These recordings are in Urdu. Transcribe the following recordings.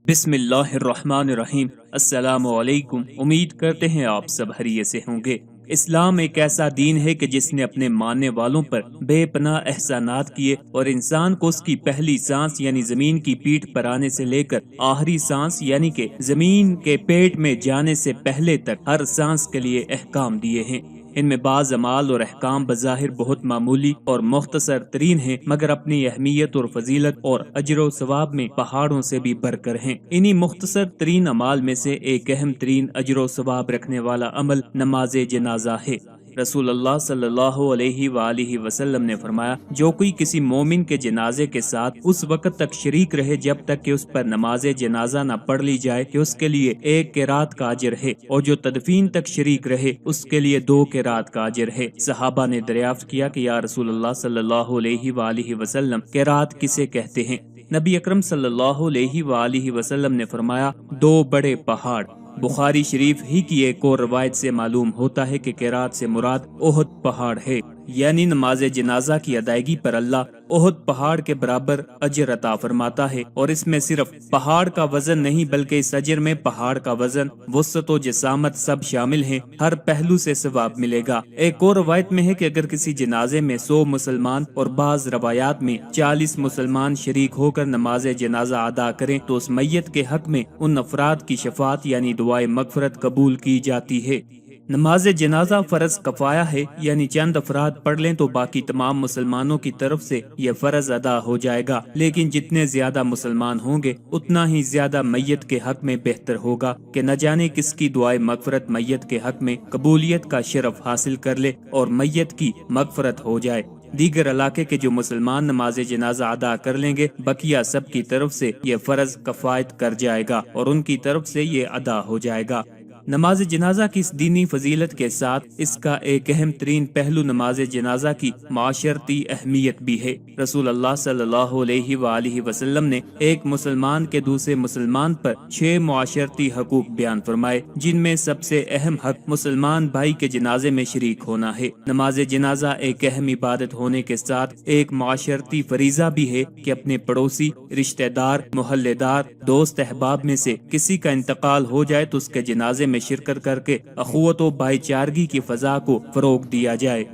بسم اللہ الرحمن الرحیم۔ السلام علیکم۔ امید کرتے ہیں آپ سب خیریت سے ہوں گے۔ اسلام ایک ایسا دین ہے کہ جس نے اپنے ماننے والوں پر بے پناہ احسانات کیے اور انسان کو اس کی پہلی سانس یعنی زمین کی پیٹھ پر آنے سے لے کر آخری سانس یعنی کہ زمین کے پیٹ میں جانے سے پہلے تک ہر سانس کے لیے احکام دیے ہیں۔ ان میں بعض اعمال اور احکام بظاہر بہت معمولی اور مختصر ترین ہیں، مگر اپنی اہمیت اور فضیلت اور اجر و ثواب میں پہاڑوں سے بھی بڑھ کر ہیں۔ انہی مختصر ترین اعمال میں سے ایک اہم ترین اجر و ثواب رکھنے والا عمل نماز جنازہ ہے۔ رسول اللہ صلی اللہ علیہ وآلہ وسلم نے فرمایا، جو کوئی کسی مومن کے جنازے کے ساتھ اس وقت تک شریک رہے جب تک کہ اس پر نماز جنازہ نہ پڑھ لی جائے کہ اس کے لیے 1 قرات کا اجر ہے، اور جو تدفین تک شریک رہے اس کے لیے 2 قرات کا اجر ہے۔ صحابہ نے دریافت کیا کہ یا رسول اللہ صلی اللہ علیہ وآلہ وسلم، قرات کسے کہتے ہیں؟ نبی اکرم صلی اللہ علیہ وآلہ وسلم نے فرمایا، 2 بڑے پہاڑ۔ بخاری شریف ہی کی ایک اور روایت سے معلوم ہوتا ہے کہ قرات سے مراد احد پہاڑ ہے، یعنی نماز جنازہ کی ادائیگی پر اللہ احد پہاڑ کے برابر اجر عطا فرماتا ہے، اور اس میں صرف پہاڑ کا وزن نہیں بلکہ اس اجر میں پہاڑ کا وزن، وسعت و جسامت سب شامل ہیں، ہر پہلو سے ثواب ملے گا۔ ایک اور روایت میں ہے کہ اگر کسی جنازے میں 100 مسلمان اور بعض روایات میں 40 مسلمان شریک ہو کر نماز جنازہ ادا کریں تو اس میت کے حق میں ان افراد کی شفاعت یعنی دعائے مغفرت قبول کی جاتی ہے۔ نماز جنازہ فرض کفایہ ہے، یعنی چند افراد پڑھ لیں تو باقی تمام مسلمانوں کی طرف سے یہ فرض ادا ہو جائے گا، لیکن جتنے زیادہ مسلمان ہوں گے اتنا ہی زیادہ میت کے حق میں بہتر ہوگا کہ نہ جانے کس کی دعائے مغفرت میت کے حق میں قبولیت کا شرف حاصل کر لے اور میت کی مغفرت ہو جائے۔ دیگر علاقے کے جو مسلمان نماز جنازہ ادا کر لیں گے، بقیہ سب کی طرف سے یہ فرض کفایت کر جائے گا اور ان کی طرف سے یہ ادا ہو جائے گا۔ نماز جنازہ کی اس دینی فضیلت کے ساتھ اس کا ایک اہم ترین پہلو نماز جنازہ کی معاشرتی اہمیت بھی ہے۔ رسول اللہ صلی اللہ علیہ وآلہ وسلم نے ایک مسلمان کے دوسرے مسلمان پر 6 معاشرتی حقوق بیان فرمائے، جن میں سب سے اہم حق مسلمان بھائی کے جنازے میں شریک ہونا ہے۔ نماز جنازہ ایک اہم عبادت ہونے کے ساتھ ایک معاشرتی فریضہ بھی ہے کہ اپنے پڑوسی، رشتہ دار، محلے دار، دوست احباب میں سے کسی کا انتقال ہو جائے تو اس کے جنازے میں شرکت کر کے اخوت و بھائی چارگی کی فضا کو فروغ دیا جائے۔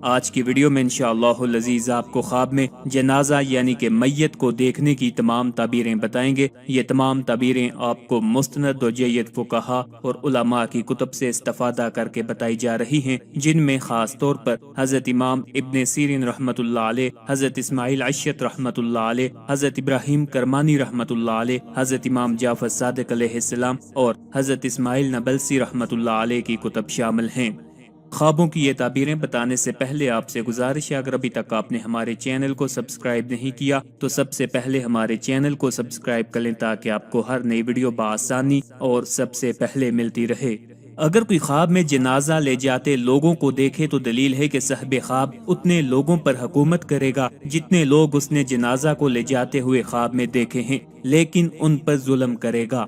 آج کی ویڈیو میں انشاءاللہ العزیز آپ کو خواب میں جنازہ یعنی کہ میت کو دیکھنے کی تمام تعبیریں بتائیں گے۔ یہ تمام تعبیریں آپ کو مستند و جید فقہا اور علماء کی کتب سے استفادہ کر کے بتائی جا رہی ہیں، جن میں خاص طور پر حضرت امام ابن سیرین رحمۃ اللہ علیہ، حضرت اسماعیل اشعث رحمۃ اللہ علیہ، حضرت ابراہیم کرمانی رحمۃ اللہ علیہ، حضرت امام جعفر صادق علیہ السلام اور حضرت اسماعیل نبلسی رحمۃ اللہ علیہ کی کتب شامل ہیں۔ خوابوں کی یہ تعبیریں بتانے سے پہلے آپ سے گزارش ہے، اگر ابھی تک آپ نے ہمارے چینل کو سبسکرائب نہیں کیا تو سب سے پہلے ہمارے چینل کو سبسکرائب کر لیں تاکہ آپ کو ہر نئی ویڈیو بآسانی اور سب سے پہلے ملتی رہے۔ اگر کوئی خواب میں جنازہ لے جاتے لوگوں کو دیکھے تو دلیل ہے کہ صاحب خواب اتنے لوگوں پر حکومت کرے گا جتنے لوگ اس نے جنازہ کو لے جاتے ہوئے خواب میں دیکھے ہیں، لیکن ان پر ظلم کرے گا۔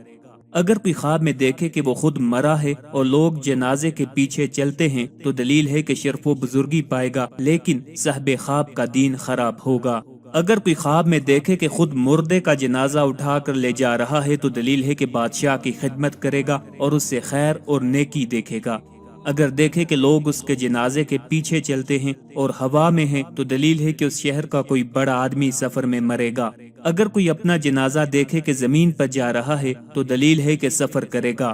اگر کوئی خواب میں دیکھے کہ وہ خود مرا ہے اور لوگ جنازے کے پیچھے چلتے ہیں تو دلیل ہے کہ شرف و بزرگی پائے گا، لیکن صاحب خواب کا دین خراب ہوگا۔ اگر کوئی خواب میں دیکھے کہ خود مردے کا جنازہ اٹھا کر لے جا رہا ہے تو دلیل ہے کہ بادشاہ کی خدمت کرے گا اور اس سے خیر اور نیکی دیکھے گا۔ اگر دیکھے کہ لوگ اس کے جنازے کے پیچھے چلتے ہیں اور ہوا میں ہیں تو دلیل ہے کہ اس شہر کا کوئی بڑا آدمی سفر میں مرے گا۔ اگر کوئی اپنا جنازہ دیکھے کہ زمین پر جا رہا ہے تو دلیل ہے کہ سفر کرے گا۔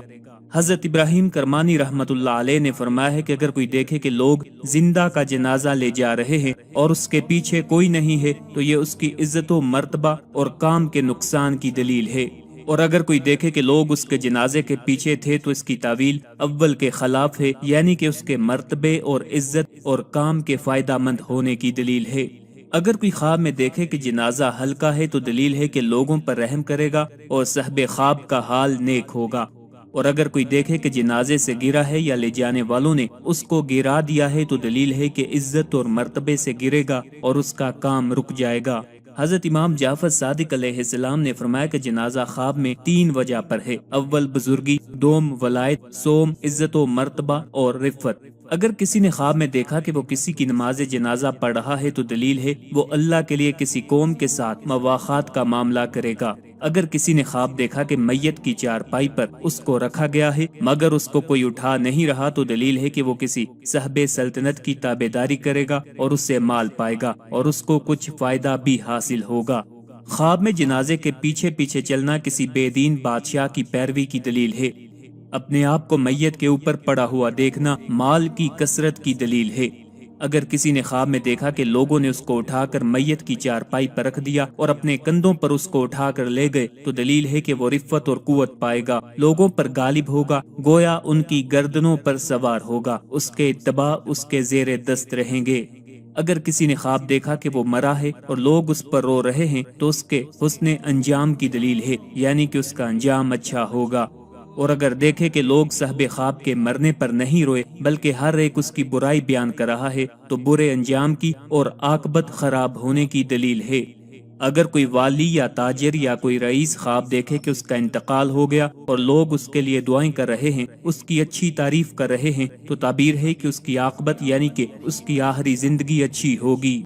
حضرت ابراہیم کرمانی رحمت اللہ علیہ نے فرمایا ہے کہ اگر کوئی دیکھے کہ لوگ زندہ کا جنازہ لے جا رہے ہیں اور اس کے پیچھے کوئی نہیں ہے تو یہ اس کی عزت و مرتبہ اور کام کے نقصان کی دلیل ہے، اور اگر کوئی دیکھے کہ لوگ اس کے جنازے کے پیچھے تھے تو اس کی تعویل اول کے خلاف ہے، یعنی کہ اس کے مرتبے اور عزت اور کام کے فائدہ مند ہونے کی دلیل ہے۔ اگر کوئی خواب میں دیکھے کہ جنازہ ہلکا ہے تو دلیل ہے کہ لوگوں پر رحم کرے گا اور صاحب خواب کا حال نیک ہوگا، اور اگر کوئی دیکھے کہ جنازے سے گرا ہے یا لے جانے والوں نے اس کو گرا دیا ہے تو دلیل ہے کہ عزت اور مرتبے سے گرے گا اور اس کا کام رک جائے گا۔ حضرت امام جعفر صادق علیہ السلام نے فرمایا کہ جنازہ خواب میں 3 وجہ پر ہے: اول بزرگی، دوم ولایت، سوم عزت و مرتبہ اور رفت۔ اگر کسی نے خواب میں دیکھا کہ وہ کسی کی نماز جنازہ پڑھ رہا ہے تو دلیل ہے وہ اللہ کے لیے کسی قوم کے ساتھ مواخات کا معاملہ کرے گا۔ اگر کسی نے خواب دیکھا کہ میت کی چارپائی پر اس کو رکھا گیا ہے مگر اس کو کوئی اٹھا نہیں رہا تو دلیل ہے کہ وہ کسی صاحب سلطنت کی تابعداری کرے گا اور اس سے مال پائے گا اور اس کو کچھ فائدہ بھی حاصل ہوگا۔ خواب میں جنازے کے پیچھے پیچھے چلنا کسی بے دین بادشاہ کی پیروی کی دلیل ہے۔ اپنے آپ کو میت کے اوپر پڑا ہوا دیکھنا مال کی کثرت کی دلیل ہے۔ اگر کسی نے خواب میں دیکھا کہ لوگوں نے اس کو اٹھا کر میت کی چارپائی پر رکھ دیا اور اپنے کندھوں پر اس کو اٹھا کر لے گئے تو دلیل ہے کہ وہ رفت اور قوت پائے گا، لوگوں پر غالب ہوگا، گویا ان کی گردنوں پر سوار ہوگا، اس کے اتباع اس کے زیر دست رہیں گے۔ اگر کسی نے خواب دیکھا کہ وہ مرا ہے اور لوگ اس پر رو رہے ہیں تو اس کے حسن انجام کی دلیل ہے، یعنی کہ اس کا انجام اچھا ہوگا۔ اور اگر دیکھے کہ لوگ صاحب خواب کے مرنے پر نہیں روئے بلکہ ہر ایک اس کی برائی بیان کر رہا ہے تو برے انجام کی اور عاقبت خراب ہونے کی دلیل ہے۔ اگر کوئی والی یا تاجر یا کوئی رئیس خواب دیکھے کہ اس کا انتقال ہو گیا اور لوگ اس کے لیے دعائیں کر رہے ہیں، اس کی اچھی تعریف کر رہے ہیں تو تعبیر ہے کہ اس کی عاقبت یعنی کہ اس کی آخری زندگی اچھی ہوگی۔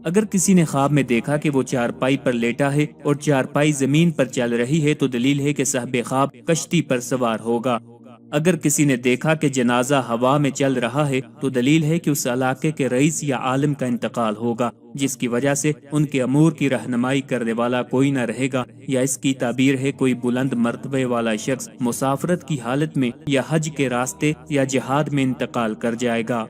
اگر کسی نے خواب میں دیکھا کہ وہ چارپائی پر لیٹا ہے اور چارپائی زمین پر چل رہی ہے تو دلیل ہے کہ صاحب خواب کشتی پر سوار ہوگا۔ اگر کسی نے دیکھا کہ جنازہ ہوا میں چل رہا ہے تو دلیل ہے کہ اس علاقے کے رئیس یا عالم کا انتقال ہوگا، جس کی وجہ سے ان کے امور کی رہنمائی کرنے والا کوئی نہ رہے گا، یا اس کی تعبیر ہے کوئی بلند مرتبے والا شخص مسافرت کی حالت میں یا حج کے راستے یا جہاد میں انتقال کر جائے گا۔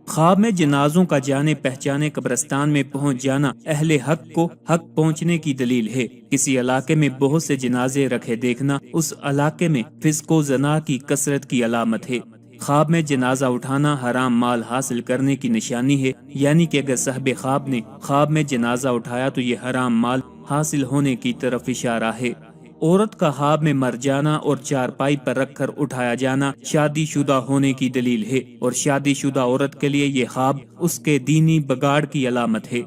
خواب میں جنازوں کا جانے پہچانے قبرستان میں پہنچ جانا اہل حق کو حق پہنچنے کی دلیل ہے۔ کسی علاقے میں بہت سے جنازے رکھے دیکھنا اس علاقے میں فسق و زنا کی کثرت کی علامت ہے۔ خواب میں جنازہ اٹھانا حرام مال حاصل کرنے کی نشانی ہے، یعنی کہ اگر صاحب خواب نے خواب میں جنازہ اٹھایا تو یہ حرام مال حاصل ہونے کی طرف اشارہ ہے۔ عورت کا خواب میں مر جانا اور چارپائی پر رکھ کر اٹھایا جانا شادی شدہ ہونے کی دلیل ہے، اور شادی شدہ عورت کے لیے یہ خواب اس کے دینی بگاڑ کی علامت ہے۔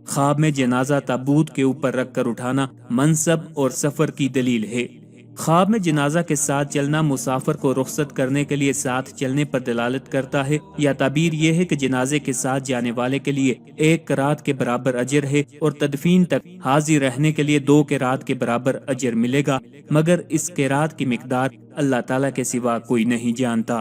خواب میں جنازہ تابوت کے اوپر رکھ کر اٹھانا منصب اور سفر کی دلیل ہے۔ خواب میں جنازہ کے ساتھ چلنا مسافر کو رخصت کرنے کے لیے ساتھ چلنے پر دلالت کرتا ہے، یا تعبیر یہ ہے کہ جنازے کے ساتھ جانے والے کے لیے 1 قرات کے برابر اجر ہے اور تدفین تک حاضر رہنے کے لیے 2 قرات کے برابر اجر ملے گا، مگر اس قرات کی مقدار اللہ تعالیٰ کے سوا کوئی نہیں جانتا۔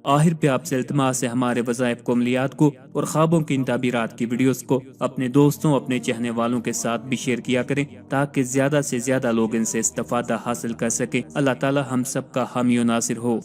آخر پہ آپ سے التماس ہے ہمارے وظائف کو عملیات کو اور خوابوں کی ان تعبیرات کی ویڈیوز کو اپنے دوستوں اپنے چاہنے والوں کے ساتھ بھی شیئر کیا کریں تاکہ زیادہ سے زیادہ لوگ ان سے استفادہ حاصل کر سکیں۔ اللہ تعالی ہم سب کا حامی و ناصر ہو۔